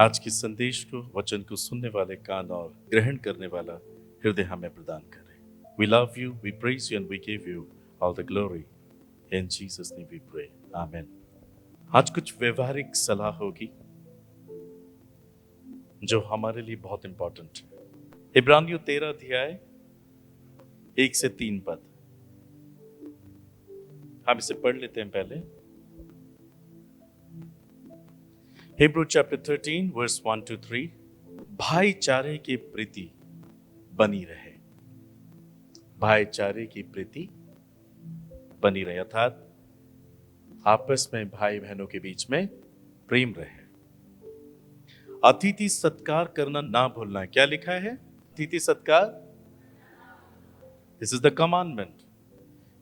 आज के संदेश को, वचन को सुनने वाले कान और ग्रहण करने वाला हृदय हमें प्रदान करे। We love you, we praise you and we give you all the glory. In Jesus name we pray, amen. आज कुछ व्यवहारिक सलाह होगी जो हमारे लिए बहुत इंपॉर्टेंट है। इब्रानियों 13 अध्याय 1 से 3 पद हम इसे पढ़ लेते हैं पहले। Hebrew chapter 13 verse 1 to 3। भाईचारे की प्रीति बनी रहे, भाईचारे की प्रीति बनी रहे, अर्थात आपस में भाई बहनों के बीच में प्रेम रहे। अतिथि सत्कार करना ना भूलना। क्या लिखा है? अतिथि सत्कार, दिस इज द कमांडमेंट।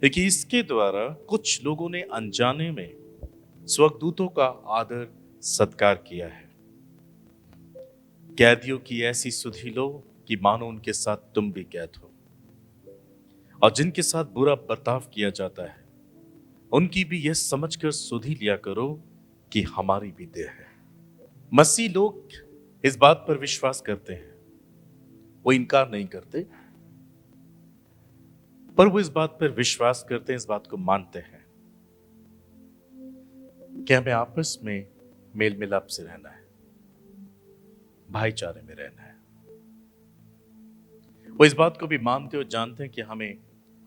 देखिए, इसके द्वारा कुछ लोगों ने अनजाने में स्वर्गदूतों का आदर सत्कार किया है। कैदियों की ऐसी सुधि लो कि मानो उनके साथ तुम भी कैद हो, और जिनके साथ बुरा बर्ताव किया जाता है उनकी भी यह समझकर सुधि लिया करो कि हमारी भी देह है। मसीह लोग इस बात पर विश्वास करते हैं, वो इनकार नहीं करते, पर वो इस बात पर विश्वास करते हैं, इस बात को मानते हैं कि हमें आपस में मेल मिलाप से रहना है, भाईचारे में रहना है। वो इस बात को भी मानते और जानते हैं कि हमें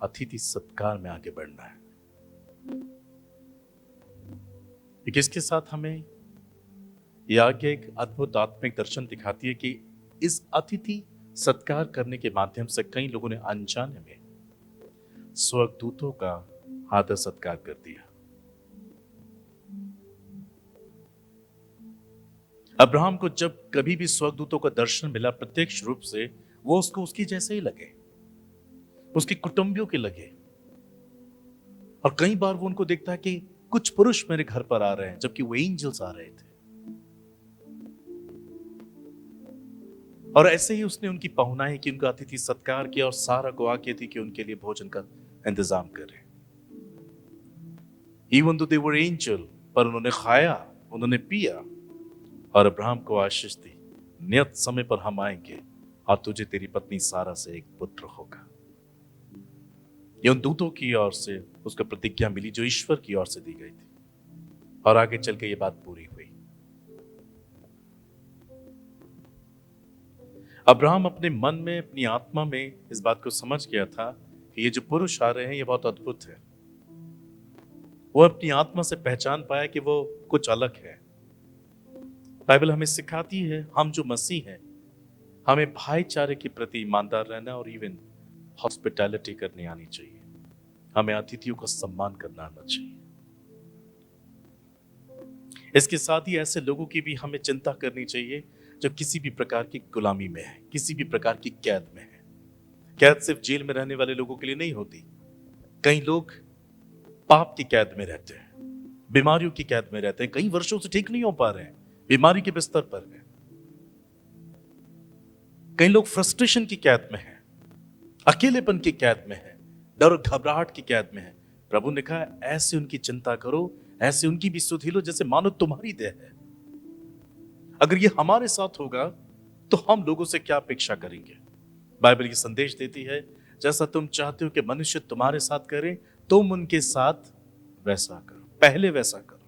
अतिथि सत्कार में आगे बढ़ना है। इसके साथ हमें यह आगे एक अद्भुत आत्मिक दर्शन दिखाती है कि इस अतिथि सत्कार करने के माध्यम से कई लोगों ने अनजाने में स्वर्गदूतों का आदर सत्कार कर दिया। अब्राहम को जब कभी भी स्वर्गदूतों का दर्शन मिला, प्रत्यक्ष रूप से वो उसको उसकी जैसे ही लगे, उसके कुटुंबियों के लगे। और कई बार वो उनको देखता है कि कुछ पुरुष मेरे घर पर आ रहे हैं, जबकि वो एंजल्स आ रहे थे। और ऐसे ही उसने उनकी पहुनाई की, उनका अतिथि सत्कार किया, और सारा को आज्ञा थी कि उनके लिए भोजन का इंतजाम करे। Even though they were angel, पर उन्होंने खाया, उन्होंने पिया, और अब्राहम को आशीष दी, नियत समय पर हम आएंगे और तुझे तेरी पत्नी सारा से एक पुत्र होगा। ये उन दूतों की ओर से उसको प्रतिज्ञा मिली जो ईश्वर की ओर से दी गई थी, और आगे चल के ये बात पूरी हुई। अब्राहम अपने मन में, अपनी आत्मा में इस बात को समझ गया था कि ये जो पुरुष आ रहे हैं ये बहुत अद्भुत है। वो अपनी आत्मा से पहचान पाया कि वो कुछ अलग है। बाइबल हमें सिखाती है, हम जो मसीह हैं, हमें भाईचारे के प्रति ईमानदार रहना और इवन हॉस्पिटैलिटी करनी आनी चाहिए। हमें अतिथियों का सम्मान करना आना चाहिए। इसके साथ ही ऐसे लोगों की भी हमें चिंता करनी चाहिए जो किसी भी प्रकार की गुलामी में है, किसी भी प्रकार की कैद में है। कैद सिर्फ जेल में रहने वाले लोगों के लिए नहीं होती। कई लोग पाप की कैद में रहते हैं, बीमारियों की कैद में रहते हैं, कई वर्षों से ठीक नहीं हो पा रहे हैं, बीमारी के बिस्तर पर है। कई लोग फ्रस्ट्रेशन की कैद में हैं, अकेलेपन की कैद में हैं, डर और घबराहट की कैद में हैं। प्रभु ने कहा, ऐसे उनकी चिंता करो, ऐसे उनकी भी सुधि लो जैसे मानो तुम्हारी देह है। अगर ये हमारे साथ होगा तो हम लोगों से क्या अपेक्षा करेंगे? बाइबल ये संदेश देती है, जैसा तुम चाहते हो कि मनुष्य तुम्हारे साथ करे, तुम उनके साथ वैसा करो, पहले वैसा करो।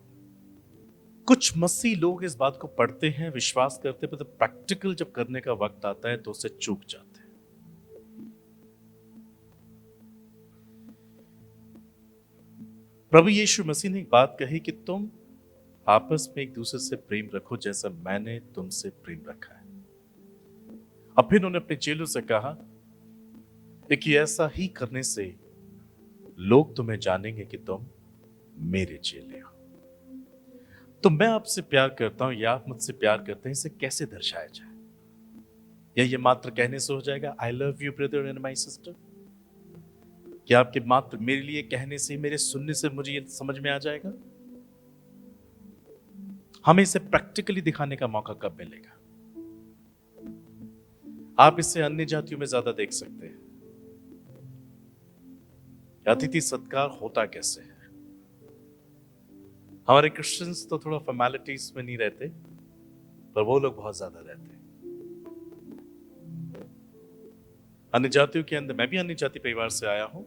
कुछ मसीह लोग इस बात को पढ़ते हैं, विश्वास करते हैं, पर प्रैक्टिकल जब करने का वक्त आता है तो उससे चूक जाते हैं। प्रभु यीशु मसीह ने एक बात कही कि तुम आपस में एक दूसरे से प्रेम रखो जैसा मैंने तुमसे प्रेम रखा है। अब फिर उन्होंने अपने चेलों से कहा कि ऐसा ही करने से लोग तुम्हें जानेंगे कि तुम मेरे चेले हो। तो मैं आपसे प्यार करता हूं या आप मुझसे प्यार करते हैं, इसे कैसे दर्शाया जाए? या ये मात्र कहने से हो जाएगा, I love you brother and my sister? क्या आपके मात्र मेरे लिए कहने से, मेरे सुनने से मुझे ये समझ में आ जाएगा? हमें इसे प्रैक्टिकली दिखाने का मौका कब मिलेगा? आप इसे अन्य जातियों में ज्यादा देख सकते हैं। अतिथि सत्कार होता कैसे है? हमारे क्रिश्चियंस तो थोड़ा फॉर्मेलिटीज में नहीं रहते, पर वो लोग बहुत ज्यादा रहते हैं। अन्य जातियों के अंदर, मैं भी अन्य जाति परिवार से आया हूं।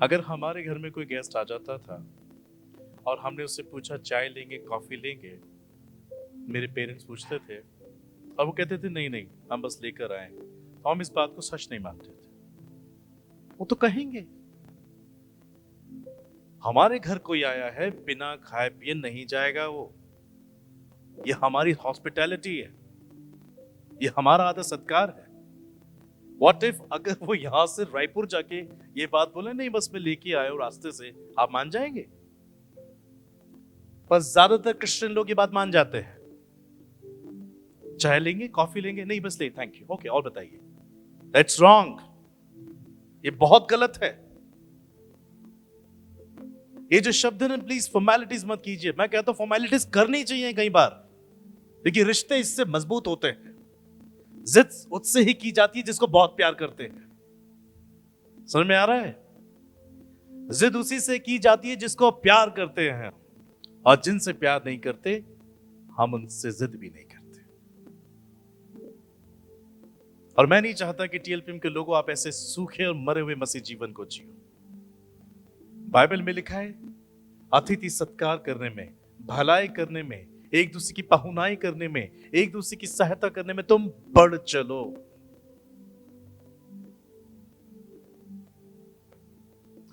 अगर हमारे घर में कोई गेस्ट आ जाता था और हमने उससे पूछा चाय लेंगे कॉफी लेंगे, मेरे पेरेंट्स पूछते थे और वो कहते थे नहीं नहीं हम बस लेकर आए, तो हम इस बात को सच नहीं मानते थे। वो तो कहेंगे हमारे घर कोई आया है बिना खाए पिए नहीं जाएगा वो, ये हमारी हॉस्पिटैलिटी है, ये हमारा आदर सत्कार है। व्हाट इफ अगर वो यहां से रायपुर जाके ये बात बोले नहीं बस मैं लेके आया हूं रास्ते से, आप मान जाएंगे? पर ज्यादातर क्रिश्चियन लोग ये बात मान जाते हैं। चाय लेंगे कॉफी लेंगे, नहीं बस ले थैंक यू ओके, और बताइए। दैट्स रॉन्ग, ये बहुत गलत है। ये जो शब्द है ना, प्लीज फॉर्मेलिटीज मत कीजिए। मैं कहता हूं फॉर्मेलिटीज करनी चाहिए कई बार, देखिए रिश्ते इससे मजबूत होते हैं। जिद उससे ही की जाती है जिसको बहुत प्यार करते हैं। समझ में आ रहा है? जिद उसी से की जाती है जिसको प्यार करते हैं, और जिनसे प्यार नहीं करते हम उनसे जिद भी नहीं करते। और मैं नहीं चाहता कि टीएलपीएम के लोगों आप ऐसे सूखे और मरे हुए मसीह जीवन को जियो। बाइबल में लिखा है अतिथि सत्कार करने में, भलाई करने में, एक दूसरे की पहुनाई करने में, एक दूसरे की सहायता करने में तुम बढ़ चलो।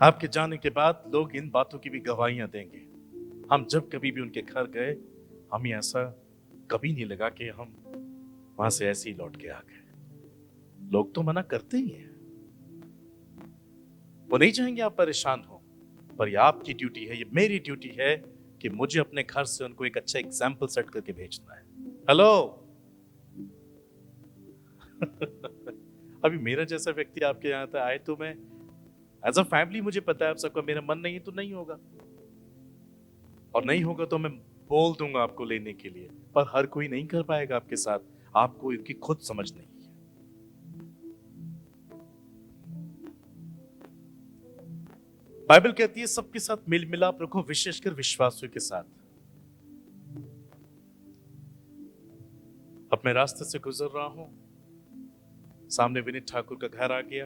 आपके जाने के बाद लोग इन बातों की भी गवाहियां देंगे। हम जब कभी भी उनके घर गए, हमें ऐसा कभी नहीं लगा कि हम वहां से ऐसे ही लौट के आ गए। लोग तो मना करते ही हैं, वो नहीं चाहेंगे आप परेशान हो, पर यह आपकी ड्यूटी है, ये मेरी ड्यूटी है कि मुझे अपने घर से उनको एक अच्छा एग्जाम्पल सेट करके भेजना है। हेलो अभी मेरा जैसा व्यक्ति आपके यहां तक आए तो मैं एज अ फैमिली, मुझे पता है आप सबका मेरा मन नहीं है तो नहीं होगा, और नहीं होगा तो मैं बोल दूंगा आपको लेने के लिए, पर हर कोई नहीं कर पाएगा आपके साथ, आपको इनकी खुद समझ नहीं है। बाइबल कहती है सबके साथ मेल मिलाप रखो, विशेषकर विश्वासियों के साथ। अब मैं रास्ते से गुजर रहा हूं, सामने विनीत ठाकुर का घर आ गया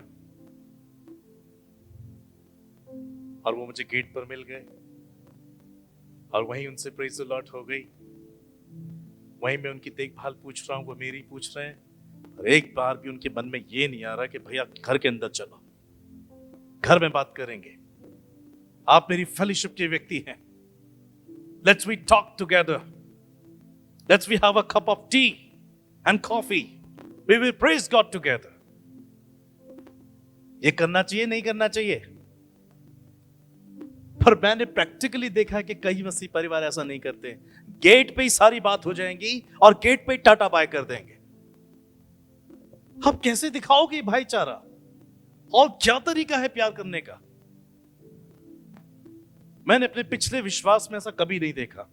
और वो मुझे गेट पर मिल गए, और वहीं उनसे प्रेज द लॉर्ड हो गई। वहीं मैं उनकी देखभाल पूछ रहा हूं, वो मेरी पूछ रहे हैं, और एक बार भी उनके मन में ये नहीं आ रहा कि भैया घर के अंदर चलो, घर में बात करेंगे, आप मेरी फेलोशिप के व्यक्ति हैं, let's we talk together, let's we have a cup of tea and coffee, we will praise God together. ये करना चाहिए नहीं करना चाहिए? पर मैंने प्रैक्टिकली देखा है कि कई मसीह परिवार ऐसा नहीं करते। गेट पे ही सारी बात हो जाएंगी और गेट पे ही टाटा बाय कर देंगे। आप कैसे दिखाओगे भाईचारा, और क्या तरीका है प्यार करने का? मैंने अपने पिछले विश्वास में ऐसा कभी नहीं देखा।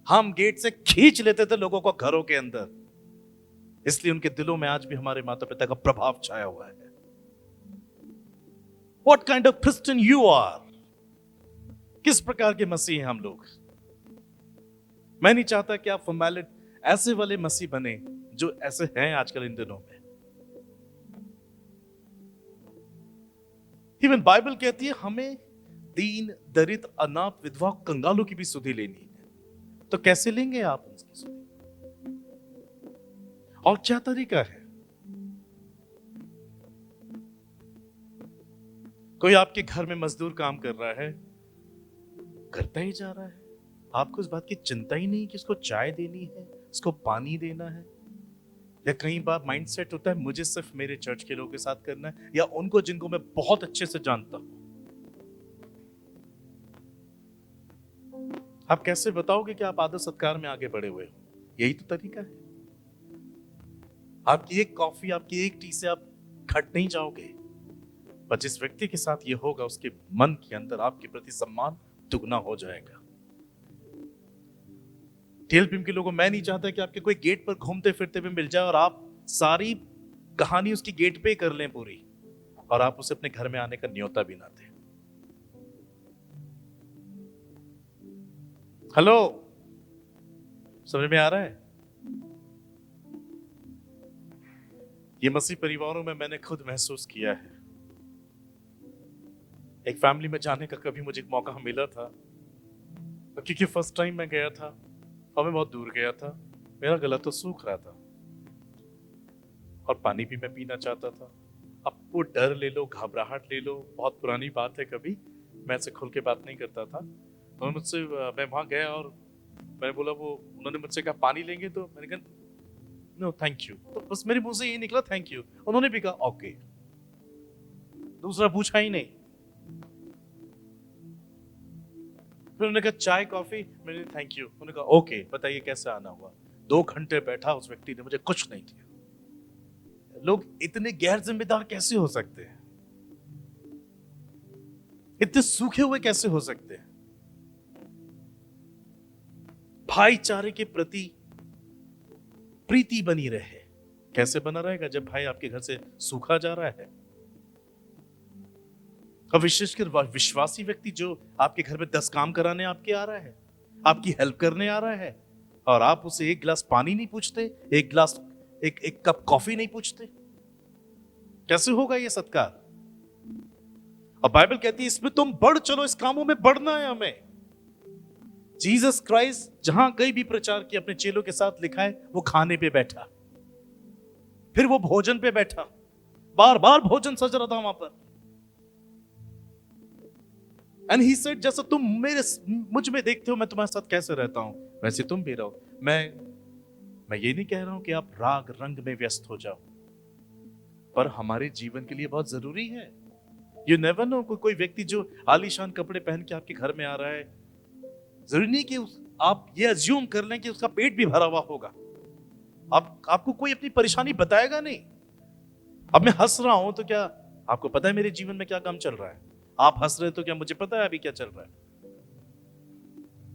हम गेट से खींच लेते थे लोगों को घरों के अंदर, इसलिए उनके दिलों में आज भी हमारे माता पिता का प्रभाव छाया हुआ है। What kind of Christian you are? किस प्रकार के मसीह हैं हम लोग? मैं नहीं चाहता कि आप फॉर्मेलिट ऐसे वाले मसीह बने जो ऐसे हैं आजकल इन दिनों में। इवन बाइबल कहती है हमें दीन दरिद्र अनाथ विधवा कंगालों की भी सुधि लेनी है, तो कैसे लेंगे आप उनकी सुधि? और क्या तरीका है? कोई आपके घर में मजदूर काम कर रहा है, करता ही जा रहा है, आपको इस बात की चिंता ही नहीं कि उसको चाय देनी है, उसको पानी देना है। या कई बार माइंडसेट होता है मुझे सिर्फ मेरे चर्च के लोगों के साथ करना है, या उनको जिनको मैं बहुत अच्छे से जानता हूं। आप कैसे बताओगे कि आप आदर सत्कार में आगे बढ़े हुए हो? यही तो तरीका है। आपकी एक कॉफी, आपकी एक टी से आप खट नहीं जाओगे, पर जिस व्यक्ति के साथ ये होगा उसके मन के अंदर आपके प्रति सम्मान दुगना हो जाएगा। टीएलपीएम के लोगों, मैं नहीं चाहता कि आपके कोई गेट पर घूमते फिरते भी मिल जाए और आप सारी कहानी उसकी गेट पे कर लें पूरी, और आप उसे अपने घर में आने का न्योता भी ना दें। हेलो, समझ में आ रहा है? ये मसीह परिवारों में मैंने खुद महसूस किया है। एक फैमिली में जाने का कभी मुझे मौका मिला था, क्योंकि फर्स्ट टाइम मैं गया था और मैं बहुत दूर गया था। मेरा गला तो सूख रहा था और पानी भी मैं पीना चाहता था। अब वो डर ले लो, घबराहट ले लो, बहुत पुरानी बात है, कभी मैं ऐसे खुल के बात नहीं करता था। तो मुझसे मैं वहां गया और मैंने बोला, वो उन्होंने मुझसे कहा पानी लेंगे, तो मैंने कहा नो थैंक यू। तो बस मेरे मुंह से ये निकला थैंक यू। उन्होंने भी कहा ओके, दूसरा पूछा ही नहीं। फिर उन्होंने कहा चाय कॉफी, मैंने थैंक यू। उन्होंने कहा ओके, बताइए कैसे आना हुआ। 2 घंटे बैठा उस व्यक्ति ने, मुझे कुछ नहीं दिया। लोग इतने गैर जिम्मेदार कैसे हो सकते हैं? इतने सूखे हुए कैसे हो सकते हैं? भाईचारे के प्रति प्रीति बनी रहे। कैसे बना रहेगा जब भाई आपके घर से सूखा जा रहा है? और विशेषकर विश्वासी व्यक्ति जो आपके घर में 10 काम कराने आपके आ रहा है, आपकी हेल्प करने आ रहा है, और आप उसे 1 गिलास पानी नहीं पूछते, एक कप कॉफी नहीं पूछते, कैसे होगा ये सत्कार? और बाइबल कहती है इसमें तुम बढ़ चलो, इस कामों में बढ़ना है हमें। जीसस क्राइस्ट जहां कहीं भी प्रचार किया, अपने चेलों के साथ लिखा है, वो खाने पे बैठा, फिर वो भोजन पे बैठा, बार बार भोजन सज रहा था वहां पर। एंड ही सेड, जैसा तुम मुझ में देखते हो मैं तुम्हारे साथ कैसे रहता हूं, वैसे तुम भी रहो। मैं ये नहीं कह रहा हूं कि आप राग रंग में व्यस्त हो जाओ, पर हमारे जीवन के लिए बहुत जरूरी है। यू नेवर नो, कोई व्यक्ति जो आलीशान कपड़े पहन के आपके घर में आ रहा है, जरूरी नहीं कि आप ये अज्यूम कर लें कि उसका पेट भी भरा हुआ होगा। आपको कोई अपनी परेशानी बताएगा नहीं। अब मैं हंस रहा हूं तो क्या आपको पता है मेरे जीवन में क्या काम चल रहा है? आप हंस रहे तो क्या मुझे पता है अभी क्या चल रहा है?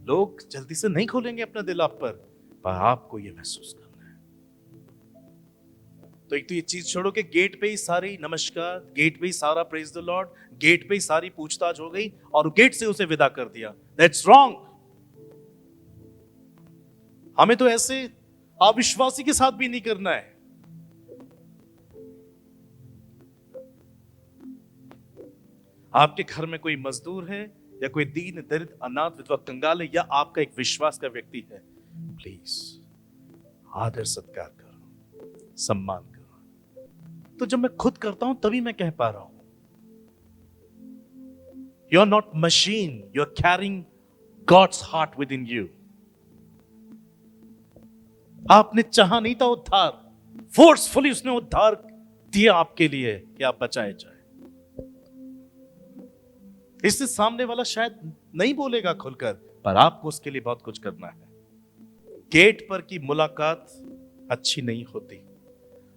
लोग जल्दी से नहीं खोलेंगे अपना दिल आप पर आपको ये महसूस करना है। तो एक तो ये चीज छोड़ो कि गेट पे ही सारी नमस्कार, गेट पे ही सारा प्रेज द लॉर्ड, गेट पे ही सारी पूछताछ हो गई और गेट से उसे विदा कर दिया। That's wrong. हमें तो ऐसे अविश्वासी के साथ भी नहीं करना है। आपके घर में कोई मजदूर है या कोई दीन दरिद्र अनाथ विधवा कंगाल है या आपका एक विश्वास का व्यक्ति है, प्लीज आदर सत्कार करो, सम्मान करो। तो जब मैं खुद करता हूं तभी मैं कह पा रहा हूं। You are not machine, you are carrying God's heart within you. आपने चाहा नहीं था उद्धार, फोर्सफुली उसने उद्धार दिया आपके लिए कि आप बचाए जाए। इससे सामने वाला शायद नहीं बोलेगा खुलकर, पर आपको उसके लिए बहुत कुछ करना है। गेट पर की मुलाकात अच्छी नहीं होती।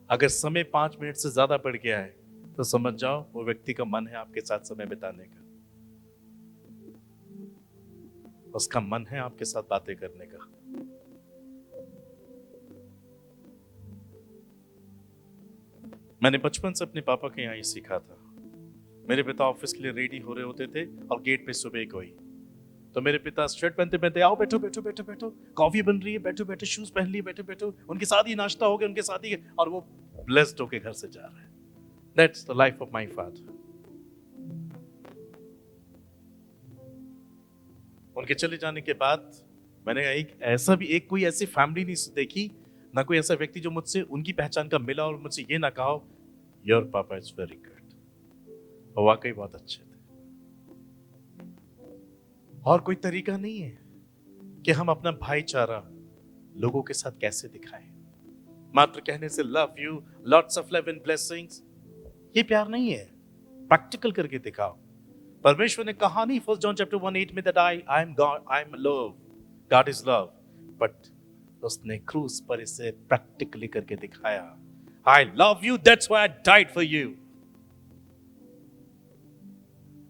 अगर समय 5 मिनट से ज्यादा बढ़ गया है तो समझ जाओ वो व्यक्ति का मन है आपके साथ समय बिताने का, उसका मन है आपके साथ बातें करने का। मैंने बचपन से अपने पापा के यहाँ ही सीखा था। मेरे पिता ऑफिस के लिए रेडी हो रहे होते थे और गेट पे सुबह कोई, तो मेरे पिता शर्ट पहनते पहनते, आओ बैठो बैठो बैठो बैठो, कॉफी बन रही है, बैठो बैठो, शूज पहन लिए, बैठो बैठो, उनके साथ ही नाश्ता हो गया, उनके साथ ही, और वो ब्लेस्ड होके घर से जा रहे हैं। That's the life of my father. उनके चले जाने के बाद मैंने एक कोई ऐसी फैमिली नहीं देखी, ना कोई ऐसा व्यक्ति जो मुझसे उनकी पहचान का मिला और मुझसे ये ना कहा योर पापा इज वेरी गुड। और वाकई बहुत अच्छे थे। और कोई तरीका नहीं है कि हम अपना भाईचारा लोगों के साथ कैसे दिखाएं। मात्र कहने से love you, lots of love and blessings, ये प्यार नहीं है। प्रैक्टिकल करके दिखाओ। परमेश्वर ने कहा नहीं 1 John chapter 1:8 में that I am God, I am love, God is love, but उसने क्रूस पर इसे प्रैक्टिकली करके दिखाया। I love you, that's why I died for you।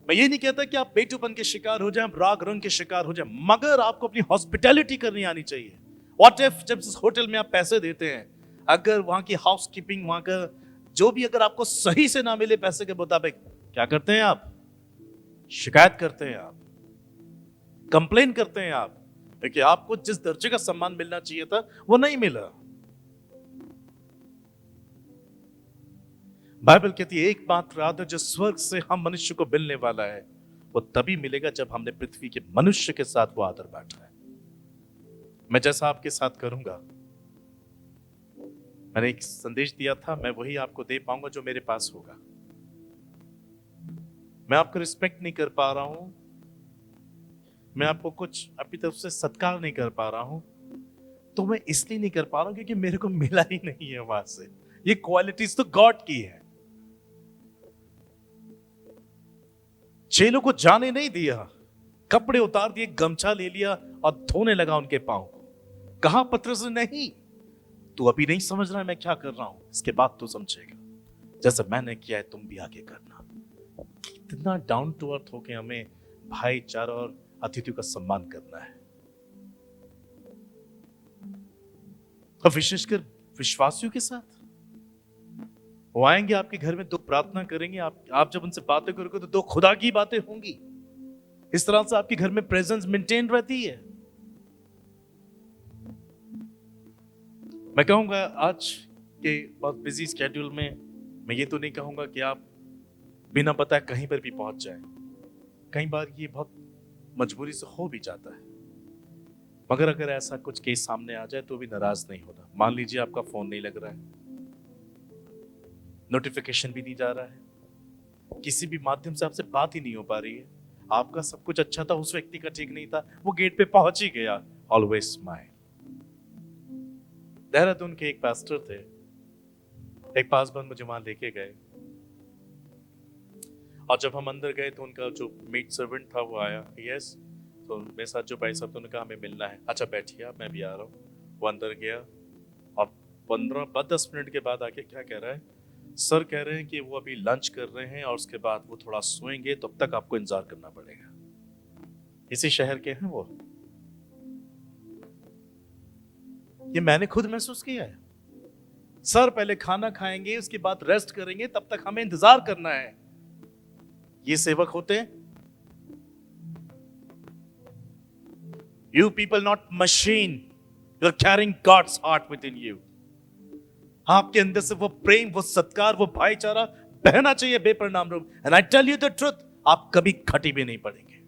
मैं ये नहीं कहता कि आप बेटूपन के शिकार हो जाएं, राग रंग के शिकार हो जाएं, मगर आपको अपनी हॉस्पिटैलिटी करनी आनी चाहिए। व्हाट इफ जब इस होटल में आप पैसे देते हैं, अगर वहां की हाउसकीपिंग, वहां का जो भी अगर आपको सही से ना मिले पैसे के मुताबिक, क्या करते हैं आप? शिकायत करते हैं आप, कंप्लेन करते हैं आप, क्योंकि आपको जिस दर्जे का सम्मान मिलना चाहिए था वो नहीं मिला। बाइबल कहती है एकमात्र आदर जो स्वर्ग से हम मनुष्य को मिलने वाला है वो तभी मिलेगा जब हमने पृथ्वी के मनुष्य के साथ वो आदर बांटा है। मैं जैसा आपके साथ करूंगा, मैंने एक संदेश दिया था, मैं वही आपको दे पाऊंगा जो मेरे पास होगा। मैं आपको रिस्पेक्ट नहीं कर पा रहा हूं, मैं आपको कुछ अपनी तरफ से सत्कार नहीं कर पा रहा हूं, तो मैं इसलिए नहीं कर पा रहा हूं क्योंकि मेरे को मिला ही नहीं है वहां से। ये क्वालिटीज तो गॉड की है। चेलों को जाने नहीं दिया, कपड़े उतार दिए, गमछा ले लिया और धोने लगा उनके पांव को। कहा पतरस ने, नहीं, तू अभी नहीं समझ रहा है मैं क्या कर रहा हूं, इसके बाद तू समझेगा। जैसे मैंने किया है तुम भी आगे करना। कितना डाउन टू अर्थ होके हमें भाईचारा और अतिथियों का सम्मान करना है। और विशेषकर विश्वासियों के साथ वो आएंगे आपके घर में, दो प्रार्थना करेंगे, आप जब उनसे बातें करोगे तो दो खुदा की बातें होंगी। इस तरह से आपके घर में प्रेजेंस मेंटेन रहती है। मैं कहूंगा आज के बहुत बिजी स्केड्यूल में मैं ये तो नहीं कहूंगा कि आप बिना बताए कहीं पर भी पहुंच जाएं। कई बार ये बहुत मजबूरी से हो भी जाता है, मगर अगर ऐसा कुछ केस सामने आ जाए तो भी नाराज नहीं होना। मान लीजिए आपका फोन नहीं लग रहा है, नोटिफिकेशन भी नहीं जा रहा है, किसी भी माध्यम से आपसे बात ही नहीं हो पा रही है, आपका सब कुछ अच्छा था, उस व्यक्ति का ठीक नहीं था, वो गेट पे पहुंच ही गया। Always smile. देहरादून के एक पास्टर थे, एक पासबंद मुझे वहां लेके गए और जब हम अंदर गए तो उनका जो मेड सर्वेंट था वो आया। यस, तो मेरे साथ जो भाई साहब थे, उन्होंने कहा हमें मिलना है। अच्छा बैठिए आप, मैं भी आ रहा हूँ। वो अंदर गया और 15-10 मिनट के बाद आके क्या कह रहा है, सर कह रहे हैं कि वो अभी लंच कर रहे हैं और उसके बाद वो थोड़ा सोएंगे, तब तक आपको इंतजार करना पड़ेगा। इसी शहर के हैं वो। ये मैंने खुद महसूस किया है। सर पहले खाना खाएंगे, उसके बाद रेस्ट करेंगे, तब तक हमें इंतजार करना है। ये सेवक होते हैं। You people not machine. You're carrying God's heart within you. आपके अंदर से वो प्रेम, वो सत्कार, वो भाईचारा बहना चाहिए बेपरिणाम रूप। And I tell you the truth, आप कभी खटी भी नहीं पड़ेंगे,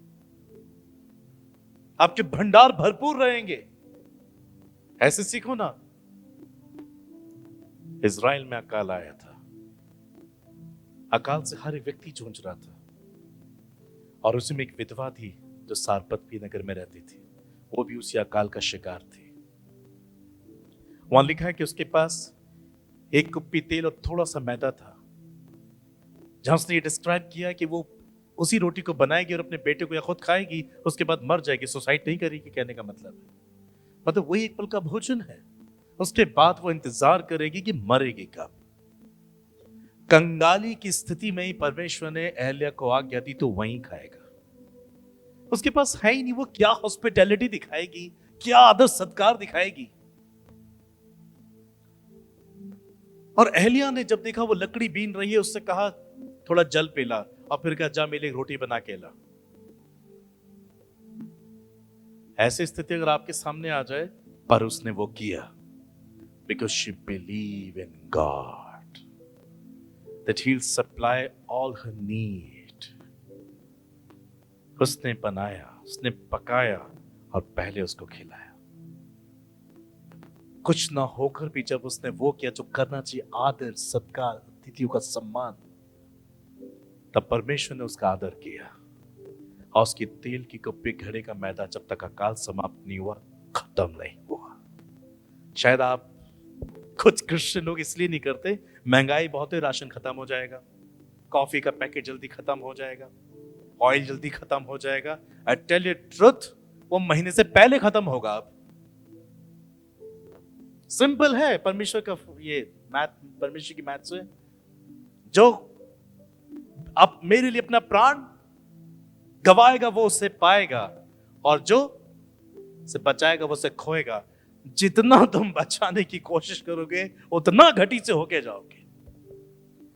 आपके भंडार भरपूर रहेंगे। ऐसे सीखो ना। इज़राइल में अकाल आया था, अकाल से हर व्यक्ति जूझ रहा था और उसी में एक विधवा थी जो सारपत नगर में रहती थी, वो भी उसी अकाल का शिकार थी। वहां लिखा है कि उसके पास एक कुप्पी तेल और थोड़ा सा मैदा था, जहां उसने ये डिस्क्राइब किया कि वो उसी रोटी को बनाएगी और अपने बेटे को या खुद खाएगी, उसके बाद मर जाएगी, सुसाइड नहीं करेगी। कहने का मतलब वही एक पल का भोजन है, उसके बाद वो इंतजार करेगी कि मरेगी कब। कंगाली की स्थिति में ही परमेश्वर ने अहल्या को आज्ञा दी तो वहीं खाएगा। उसके पास है ही नहीं, वो क्या हॉस्पिटैलिटी दिखाएगी, क्या आदर सत्कार दिखाएगी। और अहल्या ने जब देखा वो लकड़ी बीन रही है, उससे कहा थोड़ा जल पिला और फिर कहा जा मेरे लिए रोटी बना के ला। ऐसी स्थिति अगर आपके सामने आ जाए, पर उसने वो किया because she believe in God that he will supply all her need. उसने बनाया, उसने पकाया और पहले उसको खिलाया। कुछ ना होकर भी जब उसने वो किया जो करना चाहिए, आदर सत्कार, अतिथियों का सम्मान, तब परमेश्वर ने उसका आदर किया और उसकी तेल की कुप्पी, घड़े का मैदा जब तक अकाल समाप्त नहीं हुआ, खत्म नहीं हुआ। शायद आप कुछ क्रिश्चियन लोग इसलिए नहीं करते, महंगाई बहुत है, राशन खत्म हो जाएगा, कॉफी का पैकेट जल्दी खत्म हो जाएगा, ऑयल जल्दी खत्म हो जाएगा। आई टेल यू ट्रुथ, वो महीने से पहले खत्म होगा। अब सिंपल है, परमेश्वर का ये मैथ, परमेश्वर की मैथ से, जो अब मेरे लिए अपना प्राण गवाएगा वो उसे पाएगा, और जो से बचाएगा वो उसे खोएगा। जितना तुम बचाने की कोशिश करोगे उतना घटी से होके जाओगे।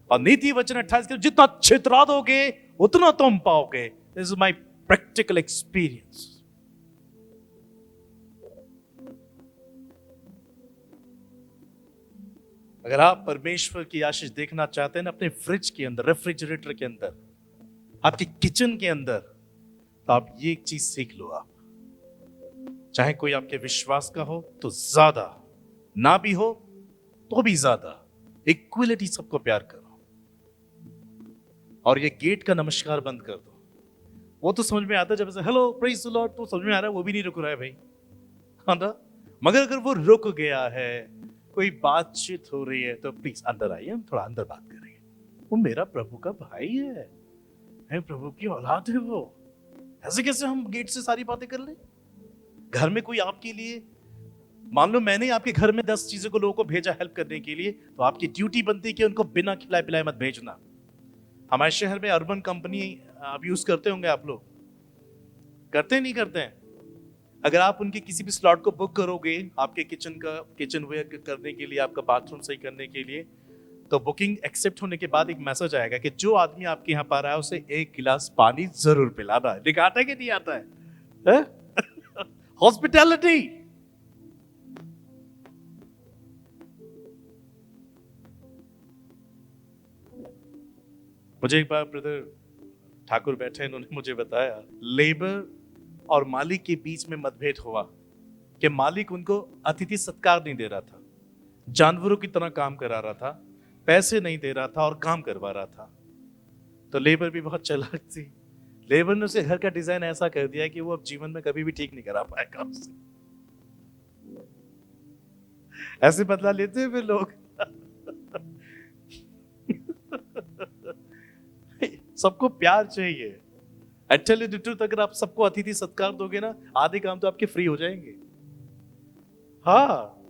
और नीति वचन 28 के जितना छितरा दोगे उतना तुम पाओगे। This is my practical experience. अगर आप परमेश्वर की आशीष देखना चाहते हैं ना अपने फ्रिज के अंदर, रेफ्रिजरेटर के अंदर, आपके किचन के अंदर, तो आप ये एक चीज सीख लो। आप चाहे कोई आपके विश्वास का हो तो ज्यादा, ना भी हो तो भी ज्यादा, इक्वलिटी, सबको प्यार करो। और ये गेट का नमस्कार बंद कर दो। वो तो समझ में आता है जब ऐसे हेलो प्रेज द लॉर्ड, तो समझ में आ रहा है, वो भी नहीं रुक रहा है भाई, हाँ ना। मगर अगर वो रुक गया है, कोई बातचीत हो रही है, तो प्लीज अंदर आइए, हम थोड़ा अंदर बात करेंगे। वो मेरा प्रभु का भाई है प्रभु की औलाद है वो। ऐसे कैसे हम गेट से सारी बातें कर ले? घर में कोई आपके लिए, मान लो मैंने आपके घर में 10 चीजों को लोगों को भेजा हेल्प करने के लिए, तो आपकी ड्यूटी बनती है कि उनको बिना खिलाए पिलाए मत भेजना। हमारे शहर में अर्बन कंपनी आप यूज करते होंगे, आप लोग करते हैं नहीं करते हैं? अगर आप उनके किसी भी स्लॉट को बुक करोगे आपके किचन वेयर करने के लिए, आपका बाथरूम सही करने के लिए, तो बुकिंग एक्सेप्ट होने के बाद एक मैसेज आएगा कि जो आदमी आपके यहाँ पर आया है उसे 1 गिलास पानी जरूर पिलाना है। लिखा आता है कि नहीं आता है? हॉस्पिटैलिटी। मुझे एक बार ब्रदर ठाकुर बैठे, इन्होंने मुझे बताया लेबर और मालिक के बीच में मतभेद हुआ कि मालिक उनको अतिथि सत्कार नहीं दे रहा था, जानवरों की तरह काम करा रहा था, पैसे नहीं दे रहा था और काम करवा रहा था। तो लेबर भी बहुत चालाक थी, लेबर ने उसे घर का डिजाइन ऐसा कर दिया कि वो अब जीवन में कभी भी ठीक नहीं करा पाएगा उससे। ऐसे बदला लेते हैं फिर लोग। सबको प्यार चाहिए। टेल यू द ट्रूथ, अगर आप सबको अतिथि सत्कार दोगे ना, आधे काम तो आपके फ्री हो जाएंगे। हाँ,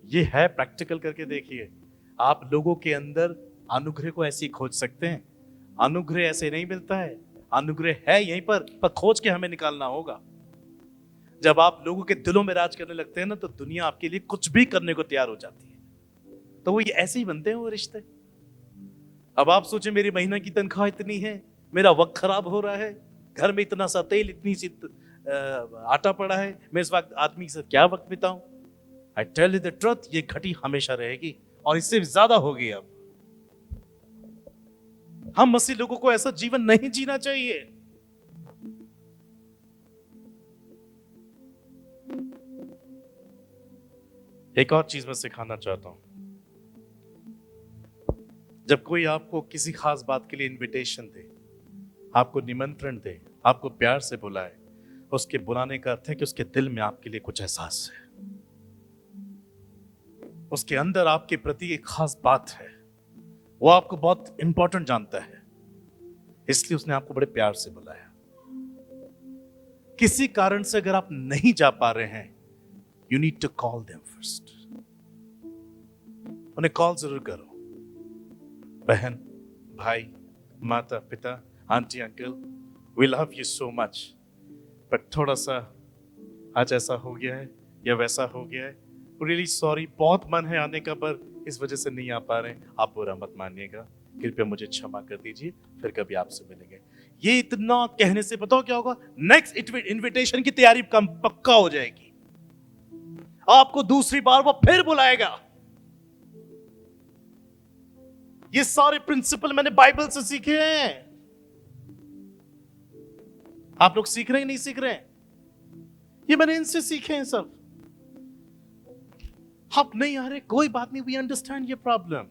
ये है, प्रैक्टिकल करके देखिए। आप लोगों के अंदर अनुग्रह को ऐसे ही खोज सकते हैं। अनुग्रह ऐसे नहीं मिलता है, अनुग्रह है यहीं पर खोज के हमें निकालना होगा। जब आप लोगों के दिलों में राज करने लगते हैं ना, तो दुनिया आपके लिए कुछ भी करने को तैयार हो जाती है। तो वो ये ऐसे ही बनते हैं वो रिश्ते। अब आप सोचें, मेरी महीना की तनख्वाह इतनी है, मेरा वक्त खराब हो रहा है, घर में इतना सा तेल, इतनी सी आटा पड़ा है, मैं इस वक्त आदमी के साथ क्या वक्त बिताऊं? I tell you the truth, ये घटी हमेशा रहेगी और इससे ज्यादा होगी। अब हम मसीह लोगों को ऐसा जीवन नहीं जीना चाहिए। एक और चीज मैं सिखाना चाहता हूं। जब कोई आपको किसी खास बात के लिए इनविटेशन दे, आपको निमंत्रण दे, आपको प्यार से बुलाए, उसके बुलाने का अर्थ है कि उसके दिल में आपके लिए कुछ एहसास है, उसके अंदर आपके प्रति एक खास बात है, वो आपको बहुत इंपॉर्टेंट जानता है, इसलिए उसने आपको बड़े प्यार से बुलाया। किसी कारण से अगर आप नहीं जा पा रहे हैं, you need to call them first. उन्हें कॉल जरूर करो। बहन, भाई, माता पिता, aunty, uncle, we love you so much, but थोड़ा सा आज ऐसा हो गया है या वैसा हो गया है, रियली सॉरी, बहुत मन है आने का पर इस वजह से नहीं आ पा रहे हैं, आप बुरा मत मानिएगा, कृपया मुझे क्षमा कर दीजिए, फिर कभी आपसे मिलेंगे। ये इतना कहने से बताओ क्या होगा? नेक्स्ट इनविटेशन की तैयारी कम पक्का हो जाएगी। आपको दूसरी बार वो फिर बुलाएगा। ये सारे प्रिंसिपल मैंने बाइबल से सीखे हैं। आप लोग सीख रहे हैं नहीं सीख रहे हैं? ये मैंने इनसे सीखे हैं सब। आप नहीं आ रहे, कोई बात नहीं, वी अंडरस्टैंड ये प्रॉब्लम,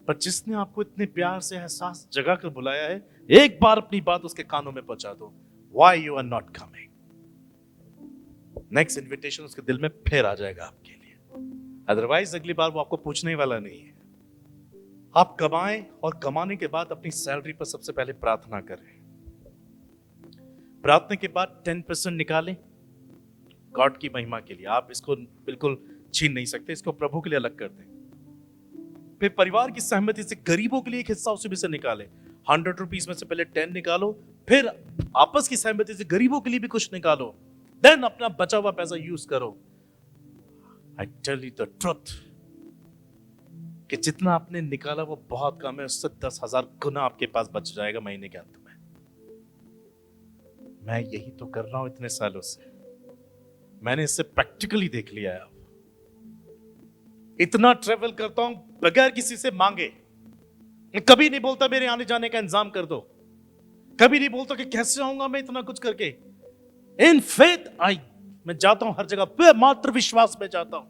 पर जिसने आपको इतने प्यार से एहसास जगा कर बुलाया है, एक बार अपनी बात उसके कानों में पहुंचा दो। Why you are not coming? Next invitation उसके दिल में फिर आ जाएगा आपके लिए। अदरवाइज अगली बार वो आपको पूछने वाला नहीं है। आप कमाएं और कमाने के बाद अपनी सैलरी पर सबसे पहले प्रार्थना करें। प्रार्थना के बाद 10% निकालें गॉड की महिमा के लिए। आप इसको बिल्कुल छीन नहीं सकते, इसको प्रभु के लिए अलग कर दें। फिर परिवार की सहमति से गरीबों के लिए एक हिस्सा उसी में से निकालें। 100 रुपीज में से पहले 10 निकालो, फिर आपस की सहमति से गरीबों के लिए भी कुछ निकालो, देन अपना बचा हुआ पैसा यूज करो। I tell you the truth कि जितना आपने निकाला वो बहुत कम है, उससे 10,000 गुना आपके पास बच जाएगा महीने के अंत में। मैं यही तो कर रहा हूं इतने सालों से, मैंने इससे प्रैक्टिकली देख लिया है। इतना ट्रेवल करता हूं बगैर किसी से मांगे। मैं कभी नहीं बोलता मेरे आने जाने का इंतजाम कर दो, कभी नहीं बोलता कि कैसे आऊंगा मैं इतना कुछ करके। इन फेथ आई, मैं जाता हूं हर जगह, मात्र विश्वास में जाता हूं,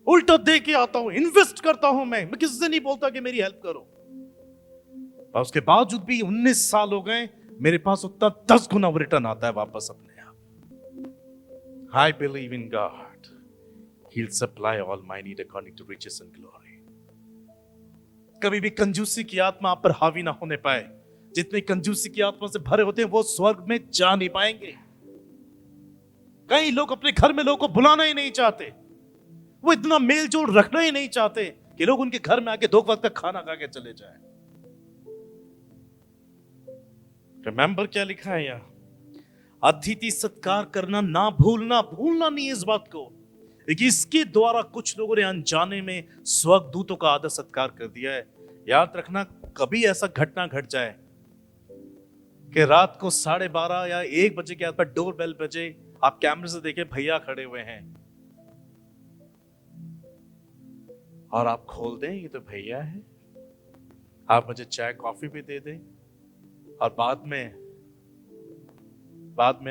उल्टा दे के आता हूं, इन्वेस्ट करता हूं। मैं किसी से नहीं बोलता कि मेरी हेल्प करो। और उसके बावजूद भी 19 साल हो गए, मेरे पास उतना 10 गुना रिटर्न आता है वापस अपने आप। I believe in God, he will supply all my need according to riches and glory. कभी भी कंजूसी की आत्मा आप पर हावी ना होने पाए। जितने कंजूसी की आत्मा से भरे होते हैं वो स्वर्ग में जा नहीं पाएंगे। कई लोग अपने घर में लोगों को बुलाना ही नहीं चाहते, वो इतना मेल जोल रखना ही नहीं चाहते कि लोग उनके घर में आके 2 वक्त का खाना खा के चले जाए। रिमेंबर क्या लिखा है यहाँ, अतिथि सत्कार करना ना भूलना। भूलना नहीं इस बात को, लेकिन इसके द्वारा कुछ लोगों ने अनजाने में स्वर्गदूतों का आदर सत्कार कर दिया है। याद रखना, कभी ऐसा घटना घट जाए कि रात को 12:30 या 1 बजे के आसपास डोर बेल बजे, आप कैमरे से देखे भैया खड़े हुए हैं और आप खोल दें ये तो भैया है, आप मुझे चाय कॉफी भी दे दें, और बाद में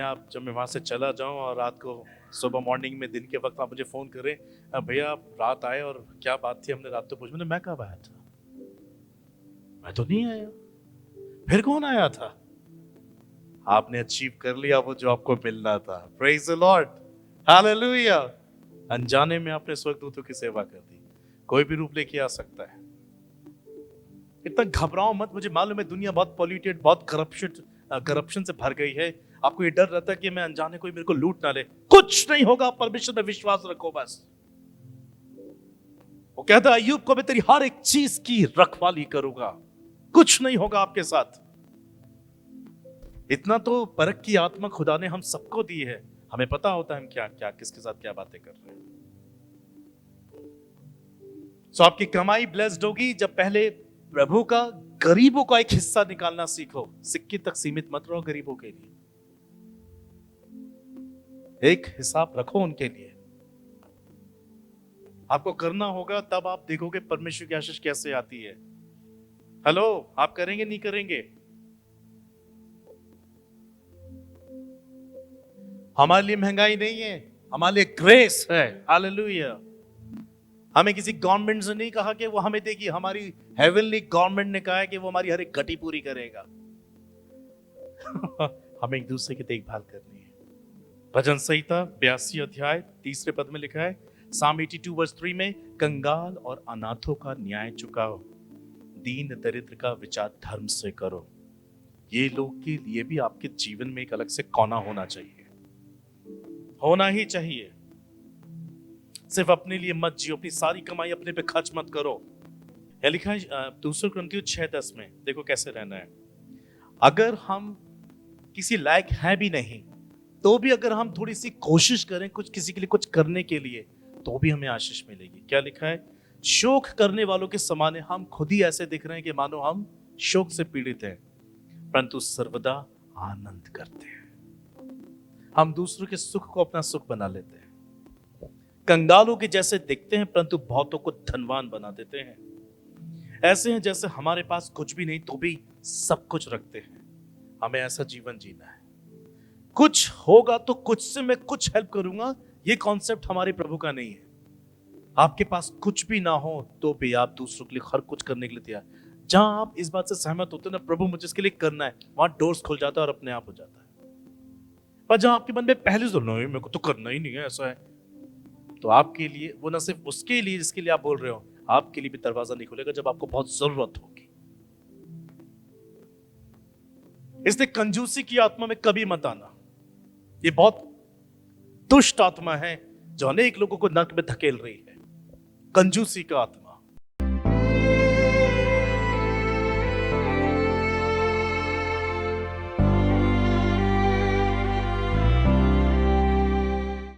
आप, जब मैं वहां से चला जाऊं और रात को सुबह मॉर्निंग में दिन के वक्त आप मुझे फोन करें, भैया आप रात आए और क्या बात थी, हमने रात तो पूछ, मैं कब आया था, मैं तो नहीं आया, फिर कौन आया था? आपने अचीव कर लिया वो जो आपको मिलना था। Praise the Lord, hallelujah. अनजाने में आपने स्वर्गदूतों की सेवा कर दी। कोई भी रूप लेके आ सकता है, इतना घबराओ मत। मुझे मालूम है दुनिया बहुत पॉल्यूटेड, बहुत करप्शन से भर गई है। आपको ये डर रहता है कि मैं अनजाने कोई मेरे को लूट ना ले। कुछ नहीं होगा, परमेश्वर में विश्वास रखो बस। वो कहता है अय्यूब को, मैं तेरी हर एक चीज की रखवाली करूंगा, कुछ नहीं होगा आपके साथ। इतना तो परख की आत्मा खुदा ने हम सबको दी है, हमें पता होता है हम क्या क्या किसके साथ क्या बातें कर रहे हैं। सो आपकी कमाई ब्लेस्ड होगी जब पहले प्रभु का, गरीबों का एक हिस्सा निकालना सीखो। सिक्के तक सीमित मत रहो गरीबों के लिए, एक हिसाब रखो उनके लिए। आपको करना होगा, तब आप देखोगे परमेश्वर की आशीष कैसे आती है। हेलो, आप करेंगे नहीं करेंगे? हमारे लिए महंगाई नहीं है, हमारे लिए ग्रेस है। हालेलुया। हमें किसी गवर्नमेंट से नहीं कहा कि वो हमें देगी, हमारी हेवनली गवर्नमेंट ने कहा है कि वो हमारी हर एक घटी पूरी करेगा। हमें एक दूसरे की देखभाल करनी है। भजन संहिता 82 अध्याय 3 पद में लिखा है, Psalm 82 वर्स 3 में, कंगाल और अनाथों का न्याय चुकाओ, दीन दरिद्र का विचार धर्म से करो। ये लोग के लिए भी आपके जीवन में एक अलग से कोना होना चाहिए, होना ही चाहिए। सिर्फ अपने लिए मत जियो, अपनी सारी कमाई अपने पे खर्च मत करो। यह लिखा है 2 कुरिन्थियों 6:10 में, देखो कैसे रहना है। अगर हम किसी लायक है भी नहीं तो भी अगर हम थोड़ी सी कोशिश करें कुछ किसी के लिए कुछ करने के लिए, तो भी हमें आशीष मिलेगी। क्या लिखा है, शोक करने वालों के समान हम खुद ही ऐसे दिख रहे हैं कि मानो हम शोक से पीड़ित हैं, परंतु सर्वदा आनंद करते हैं। हम दूसरों के सुख को अपना सुख बना लेते हैं। कंगालों के जैसे दिखते हैं परंतु बहुतों को धनवान बना देते हैं। ऐसे हैं जैसे हमारे पास कुछ भी नहीं तो भी सब कुछ रखते हैं। हमें ऐसा जीवन जीना है। कुछ होगा तो कुछ से मैं कुछ हेल्प करूंगा, ये कॉन्सेप्ट हमारे प्रभु का नहीं है। आपके पास कुछ भी ना हो तो भी आप दूसरों के लिए हर कुछ करने के लिए तैयार। जहां आप इस बात से सहमत होते हैं ना, प्रभु मुझे इसके लिए करना है, वहां डोर्स खुल जाता है और अपने आप हो जाता है। पर जहां आपके मन में पहले से नहीं, मेरे को तो करना ही नहीं है, ऐसा है, तो आपके लिए वो ना सिर्फ उसके लिए जिसके लिए आप बोल रहे हो, आपके लिए भी दरवाजा नहीं खुलेगा जब आपको बहुत जरूरत होगी। इसलिए कंजूसी की आत्मा में कभी मत आना। ये बहुत दुष्ट आत्मा है जो अनेक लोगों को नरक में धकेल रही है। कंजूसी का आत्मा,